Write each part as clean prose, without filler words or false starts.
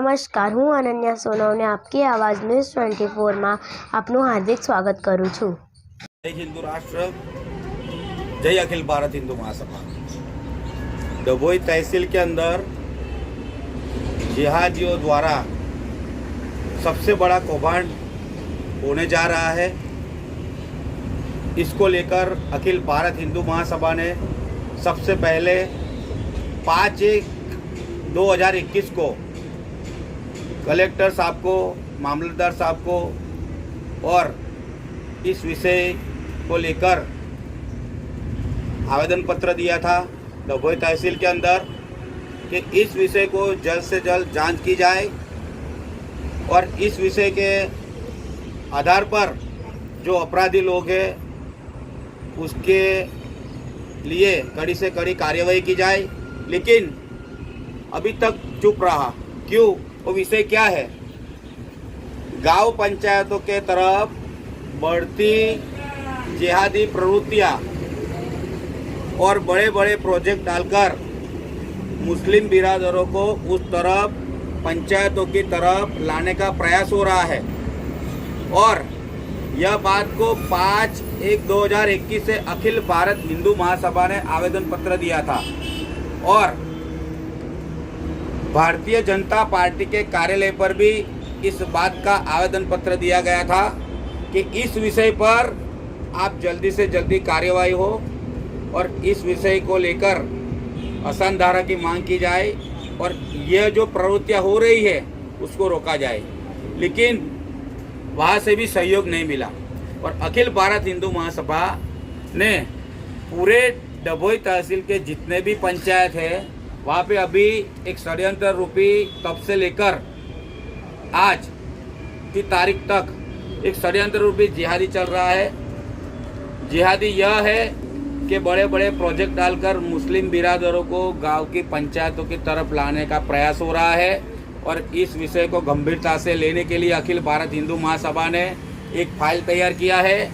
નમસ્કાર, હું અનન્યા સોનવને આપકી આવાજ ન્યૂઝ 24માં આપનું હાર્દિક સ્વાગત કરું છું। जय हिंदू राष्ट्र, जय अखिल भारत हिंदू महासभा। डभोई तहसील के अंदर जिहादियों द्वारा सबसे बड़ा कौभांड होने जा रहा है। इसको लेकर अखिल भारत हिंदू महासभा ने सबसे पहले 5/1/2021 को कलेक्टर साहब को, मामलतदार साहब को और इस विषय को लेकर आवेदन पत्र दिया था डभोई तहसील के अंदर कि इस विषय को जल्द से जल्द जांच की जाए और इस विषय के आधार पर जो अपराधी लोग हैं उसके लिए कड़ी से कड़ी कार्यवाही की जाए। लेकिन अभी तक चुप रहा, क्यों? वो विषय क्या है? गांव पंचायतों के तरफ बढ़ती जिहादी प्रवृत्तियाँ और बड़े बड़े प्रोजेक्ट डालकर मुस्लिम बिरादरों को उस तरफ पंचायतों की तरफ लाने का प्रयास हो रहा है। और यह बात को 5/1/2021 से अखिल भारत हिंदू महासभा ने आवेदन पत्र दिया था और भारतीय जनता पार्टी के कार्यालय पर भी इस बात का आवेदन पत्र दिया गया था कि इस विषय पर आप जल्दी से जल्दी कार्यवाही हो और इस विषय को लेकर आसान धारा की मांग की जाए और यह जो प्रवृत्तियाँ हो रही है उसको रोका जाए। लेकिन वहाँ से भी सहयोग नहीं मिला और अखिल भारत हिंदू महासभा ने पूरे डभोई तहसील के जितने भी पंचायत है वहाँ पे अभी एक षड्यंत्र रूपी तब से लेकर आज की तारीख तक एक षड्यंत्र रूपी जिहादी चल रहा है। जिहादी यह है कि बड़े बड़े प्रोजेक्ट डालकर मुस्लिम बिरादरों को गांव की पंचायतों की तरफ लाने का प्रयास हो रहा है और इस विषय को गंभीरता से लेने के लिए अखिल भारत हिंदू महासभा ने एक फाइल तैयार किया है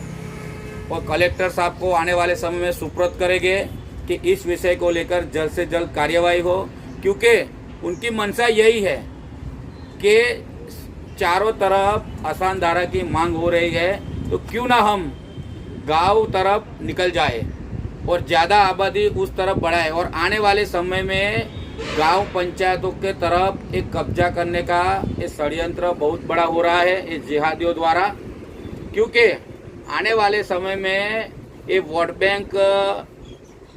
और कलेक्टर साहब को आने वाले समय में सुपुर्द करेंगे कि इस विषय को लेकर जल्द से जल्द कार्यवाही हो, क्योंकि उनकी मंशा यही है कि चारों तरफ आसान धारा की मांग हो रही है, तो क्यों ना हम गांव तरफ निकल जाए और ज़्यादा आबादी उस तरफ बढ़ाए और आने वाले समय में गांव पंचायतों के तरफ एक कब्जा करने का ये षड्यंत्र बहुत बड़ा हो रहा है इस जिहादियों द्वारा। क्योंकि आने वाले समय में ये वोट बैंक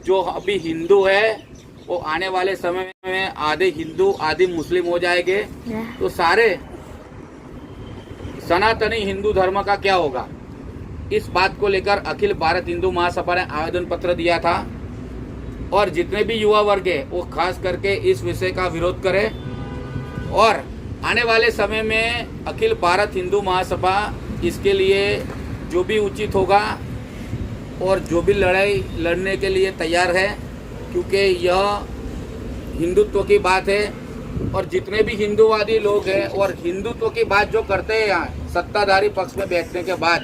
जो अभी हिंदू है वो आने वाले समय में आधे हिंदू आधे मुस्लिम हो जाएंगे, तो सारे सनातनी हिंदू धर्म का क्या होगा? इस बात को लेकर अखिल भारत हिंदू महासभा ने आवेदन पत्र दिया था और जितने भी युवा वर्ग है वो खास करके इस विषय का विरोध करें और आने वाले समय में अखिल भारत हिंदू महासभा इसके लिए जो भी उचित होगा और जो भी लड़ाई लड़ने के लिए तैयार है, क्योंकि यह हिंदुत्व की बात है और जितने भी हिंदूवादी लोग हैं और हिंदुत्व की बात जो करते हैं यहाँ सत्ताधारी पक्ष में बैठने के बाद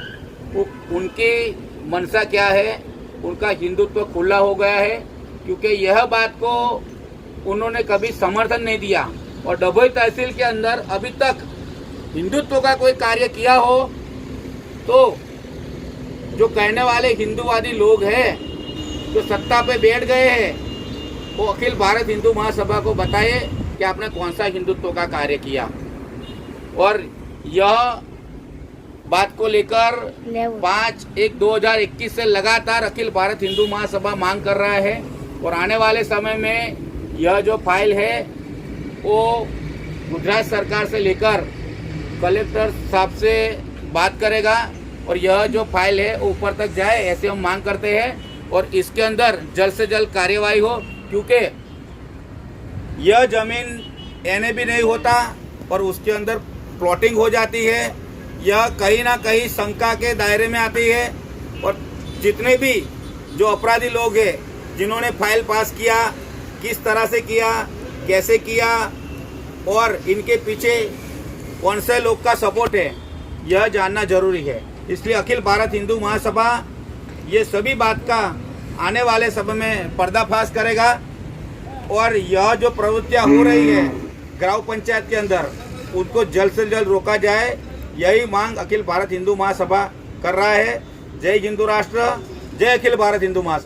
उनकी मनसा क्या है? उनका हिंदुत्व खुला हो गया है, क्योंकि यह बात को उन्होंने कभी समर्थन नहीं दिया और डभोई तहसील के अंदर अभी तक हिंदुत्व का कोई कार्य किया हो तो जो कहने वाले हिंदूवादी लोग हैं जो सत्ता पे बैठ गए हैं वो अखिल भारत हिंदू महासभा को बताए कि आपने कौन सा हिंदुत्व का कार्य किया। और यह बात को लेकर 5/1/2021 से लगातार अखिल भारत हिंदू महासभा मांग कर रहा है और आने वाले समय में यह जो फाइल है वो गुजरात सरकार से लेकर कलेक्टर साहब से बात करेगा और यह जो फाइल है वो ऊपर तक जाए, ऐसे हम मांग करते हैं और इसके अंदर जल्द से जल्द कार्यवाही हो, क्योंकि यह जमीन एने भी नहीं होता और उसके अंदर प्लॉटिंग हो जाती है। यह कहीं ना कहीं शंका के दायरे में आती है और जितने भी जो अपराधी लोग हैं जिन्होंने फाइल पास किया, किस तरह से किया, कैसे किया और इनके पीछे कौन से लोग का सपोर्ट है, यह जानना जरूरी है। इसलिए अखिल भारत हिंदू महासभा ये सभी बात का आने वाले समय में पर्दाफाश करेगा और यह जो प्रवृत्तियाँ हो रही है ग्राम पंचायत के अंदर उनको जल्द से जल्द रोका जाए, यही मांग अखिल भारत हिंदू महासभा कर रहा है। जय हिंदू राष्ट्र, जय अखिल भारत हिंदू महासभा।